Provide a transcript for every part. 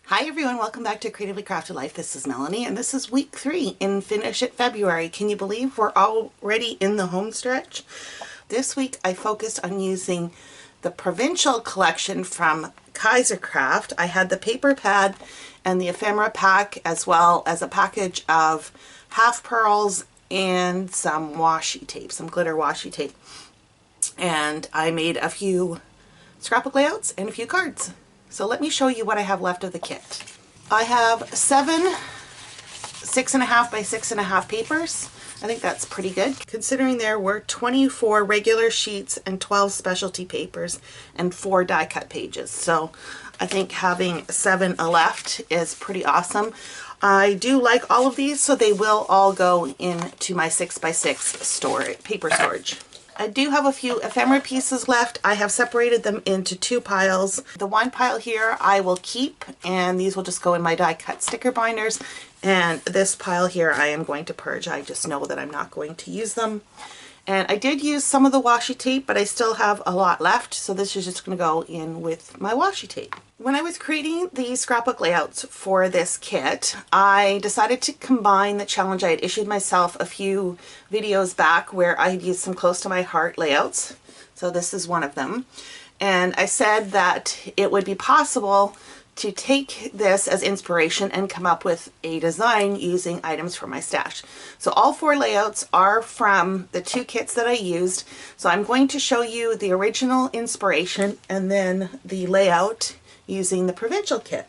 Hi everyone, welcome back to Creatively Crafted Life. This is Melanie and this is week 3 in Finish It February. Can you believe we're already in the home stretch? This week I focused on using the Provincial collection from Kaisercraft. I had the paper pad and the ephemera pack, as well as a package of half pearls and some washi tape, some glitter washi tape. And I made a few scrapbook layouts and a few cards. So let me show you what I have left of the kit. I have 7 6.5 by 6.5 papers. I think that's pretty good, considering there were 24 regular sheets and 12 specialty papers and 4 die cut pages. So I think having 7 left is pretty awesome. I do like all of these, so they will all go into my 6x6 paper storage. I do have a few ephemera pieces left. I have separated them into 2 piles. The one pile here I will keep, and these will just go in my die cut sticker binders. And this pile here I am going to purge. I just know that I'm not going to use them. And I did use some of the washi tape, but I still have a lot left, so this is just going to go in with my washi tape. When I was creating the scrapbook layouts for this kit, I decided to combine the challenge I had issued myself a few videos back where I had used some close to my heart layouts. So this is one of them. And I said that it would be possible to take this as inspiration and come up with a design using items from my stash. So all 4 layouts are from the 2 kits that I used. So I'm going to show you the original inspiration and then the layout using the Provincial kit.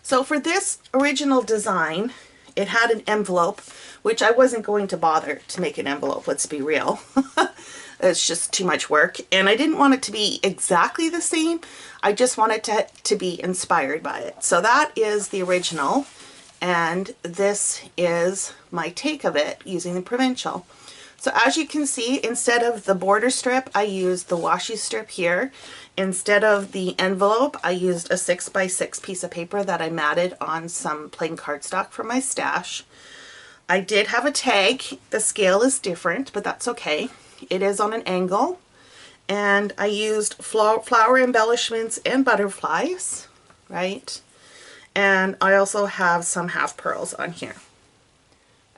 So for this original design, it had an envelope, which I wasn't going to bother to make an envelope, let's be real. It's just too much work, and I didn't want it to be exactly the same. I just wanted to be inspired by it. So that is the original, and this is my take of it using the Provincial. So as you can see, instead of the border strip, I used the washi strip here. Instead of the envelope, I used a 6x6 piece of paper that I matted on some plain cardstock from my stash. I did have a tag. The scale is different, but that's okay. It is on an angle, and I used flower embellishments and butterflies, right? And I also have some half pearls on here.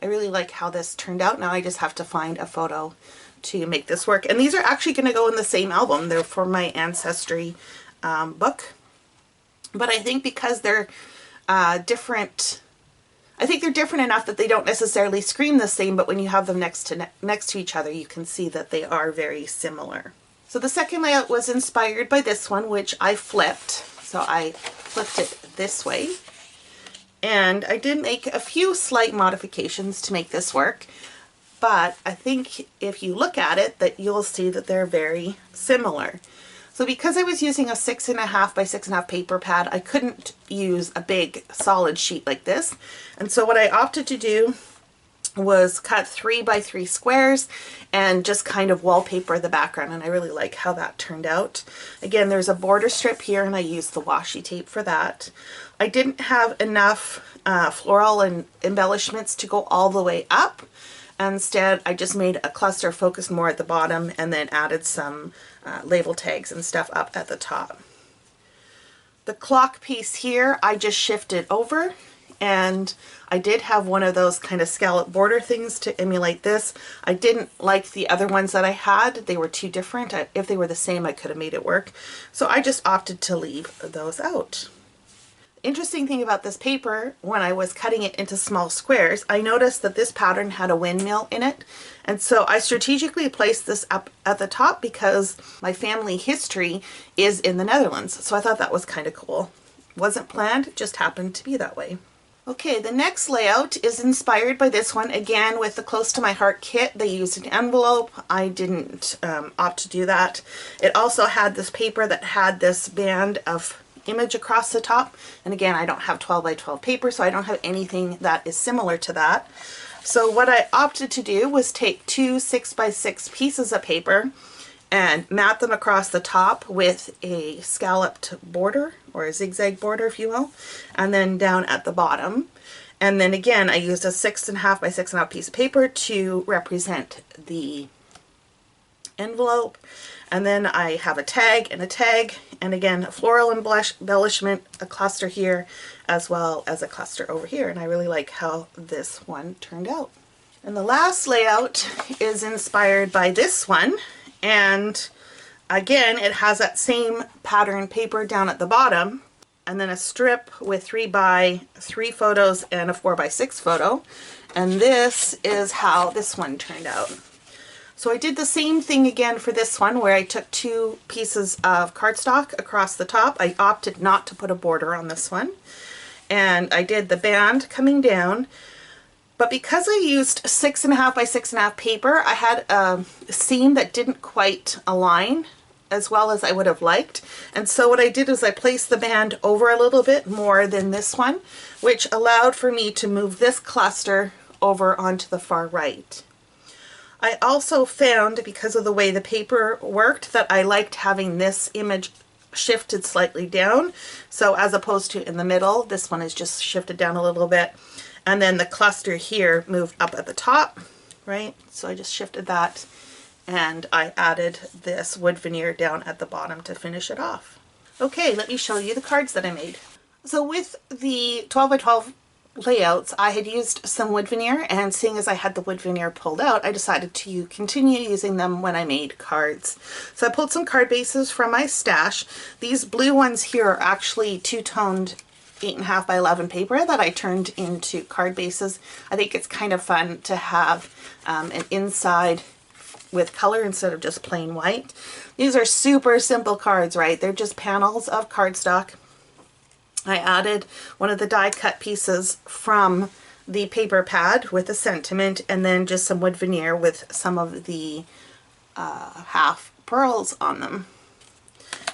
I really like how this turned out. Now I just have to find a photo to make this work. And these are actually going to go in the same album. They're for my Ancestry book. But I think because they're different, I think they're different enough that they don't necessarily scream the same, but when you have them next to each other, you can see that they are very similar. So the second layout was inspired by this one, which I flipped. So I flipped it this way. And I did make a few slight modifications to make this work, but I think if you look at it, that you'll see that they're very similar. So because I was using a 6.5 by 6.5 paper pad, I couldn't use a big solid sheet like this. And so what I opted to do was cut 3 by 3 squares and just kind of wallpaper the background, and I really like how that turned out. Again, there's a border strip here, and I used the washi tape for that. I didn't have enough floral and embellishments to go all the way up. Instead, I just made a cluster focused more at the bottom and then added some label tags and stuff up at the top. The clock piece here, I just shifted over, and I did have one of those kind of scallop border things to emulate this. I didn't like the other ones that I had. They were too different. If they were the same, I could have made it work. So I just opted to leave those out. Interesting thing about this paper, when I was cutting it into small squares, I noticed that this pattern had a windmill in it, and so I strategically placed this up at the top because my family history is in the Netherlands, so I thought that was kind of cool. Wasn't planned, just happened to be that way. Okay, the next layout is inspired by this one, again with the Close to My Heart kit. They used an envelope. I didn't opt to do that. It also had this paper that had this band of image across the top, and again, I don't have 12 by 12 paper, so I don't have anything that is similar to that. So what I opted to do was take 2 6x6 pieces of paper and mat them across the top with a scalloped border, or a zigzag border if you will, and then down at the bottom. And then again, I used a 6.5 by 6.5 piece of paper to represent the envelope. And then I have a tag, and again, a floral embellishment, a cluster here, as well as a cluster over here. And I really like how this one turned out. And the last layout is inspired by this one. And again, it has that same pattern paper down at the bottom, and then a strip with 3x3 photos and a 4x6 photo. And this is how this one turned out. So I did the same thing again for this one, where I took 2 pieces of cardstock across the top. I opted not to put a border on this one. And I did the band coming down. But because I used 6.5 by 6.5 paper, I had a seam that didn't quite align as well as I would have liked. And so what I did is I placed the band over a little bit more than this one, which allowed for me to move this cluster over onto the far right. I also found, because of the way the paper worked, that I liked having this image shifted slightly down. So as opposed to in the middle, this one is just shifted down a little bit. And then the cluster here moved up at the top, right? So I just shifted that, and I added this wood veneer down at the bottom to finish it off. Okay, let me show you the cards that I made. So with the 12 by 12 layouts, I had used some wood veneer, and seeing as I had the wood veneer pulled out, I decided to continue using them when I made cards. So I pulled some card bases from my stash. These blue ones here are actually two-toned 8.5 by 11 paper that I turned into card bases. I think it's kind of fun to have an inside with color instead of just plain white. These are super simple cards, right? They're just panels of cardstock. I added one of the die cut pieces from the paper pad with a sentiment, and then just some wood veneer with some of the half pearls on them.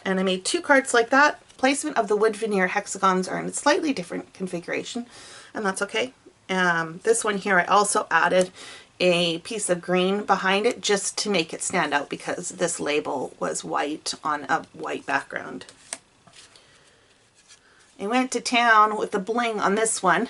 And I made 2 cards like that. Placement of the wood veneer hexagons are in a slightly different configuration, and that's okay. This one here, I also added a piece of green behind it just to make it stand out, because this label was white on a white background. I went to town with the bling on this one.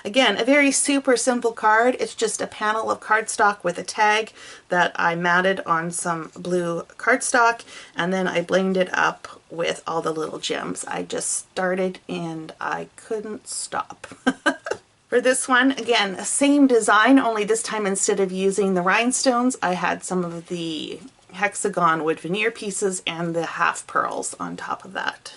Again, a very super simple card. It's just a panel of cardstock with a tag that I matted on some blue cardstock, and then I blinged it up with all the little gems. I just started and I couldn't stop. For this one, again, same design, only this time instead of using the rhinestones, I had some of the hexagon wood veneer pieces and the half pearls on top of that.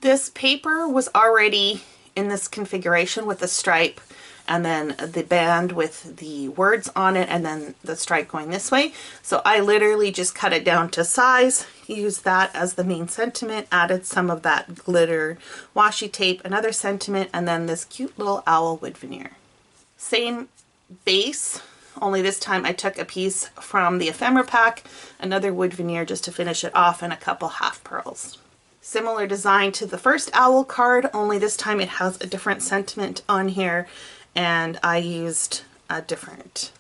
This paper was already in this configuration with the stripe and then the band with the words on it, and then the stripe going this way. So I literally just cut it down to size, used that as the main sentiment, added some of that glitter washi tape, another sentiment, and then this cute little owl wood veneer. Same base, only this time I took a piece from the ephemera pack, another wood veneer just to finish it off, and a couple half pearls. Similar design to the first owl card, only this time it has a different sentiment on here, and I used a different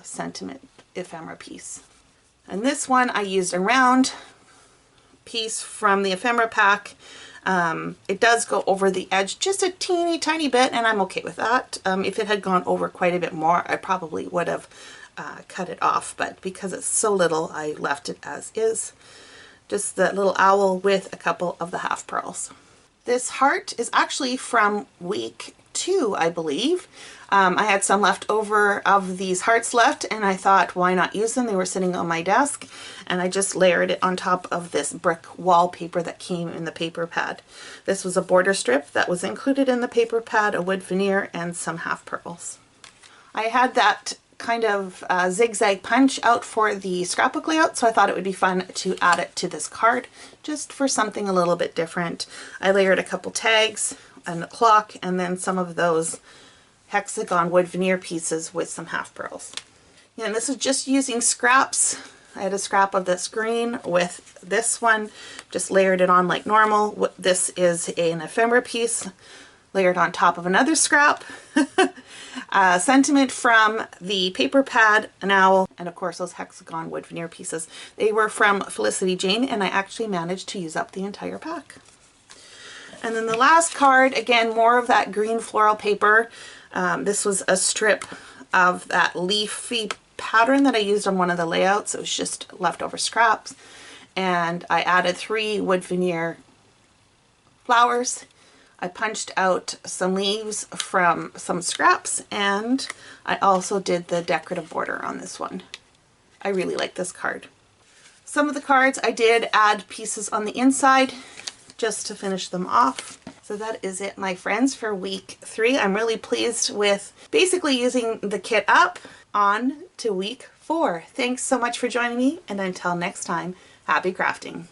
sentiment ephemera piece. And this one I used a round piece from the ephemera pack. It does go over the edge just a teeny tiny bit, and I'm okay with that. If it had gone over quite a bit more, I probably would have cut it off, but because it's so little, I left it as is. Just the little owl with a couple of the half pearls. This heart is actually from week 2, I believe. I had some left over of these hearts left, and I thought, why not use them? They were sitting on my desk, and I just layered it on top of this brick wallpaper that came in the paper pad. This was a border strip that was included in the paper pad, a wood veneer, and some half pearls. I had that kind of zigzag punch out for the scrapbook layout, so I thought it would be fun to add it to this card just for something a little bit different. I layered a couple tags and a clock, and then some of those hexagon wood veneer pieces with some half pearls. Yeah, and this is just using scraps. I had a scrap of this green with this one, just layered it on like normal. This is an ephemera piece layered on top of another scrap. Sentiment from the paper pad, an owl, and of course those hexagon wood veneer pieces. They were from Felicity Jane, and I actually managed to use up the entire pack. And then the last card, again, more of that green floral paper. This was a strip of that leafy pattern that I used on one of the layouts. It was just leftover scraps. And I added 3 wood veneer flowers. I punched out some leaves from some scraps, and I also did the decorative border on this one. I really like this card. Some of the cards I did add pieces on the inside just to finish them off. So that is it, my friends, for week 3. I'm really pleased with basically using the kit up. On to week 4. Thanks so much for joining me, and until next time, happy crafting.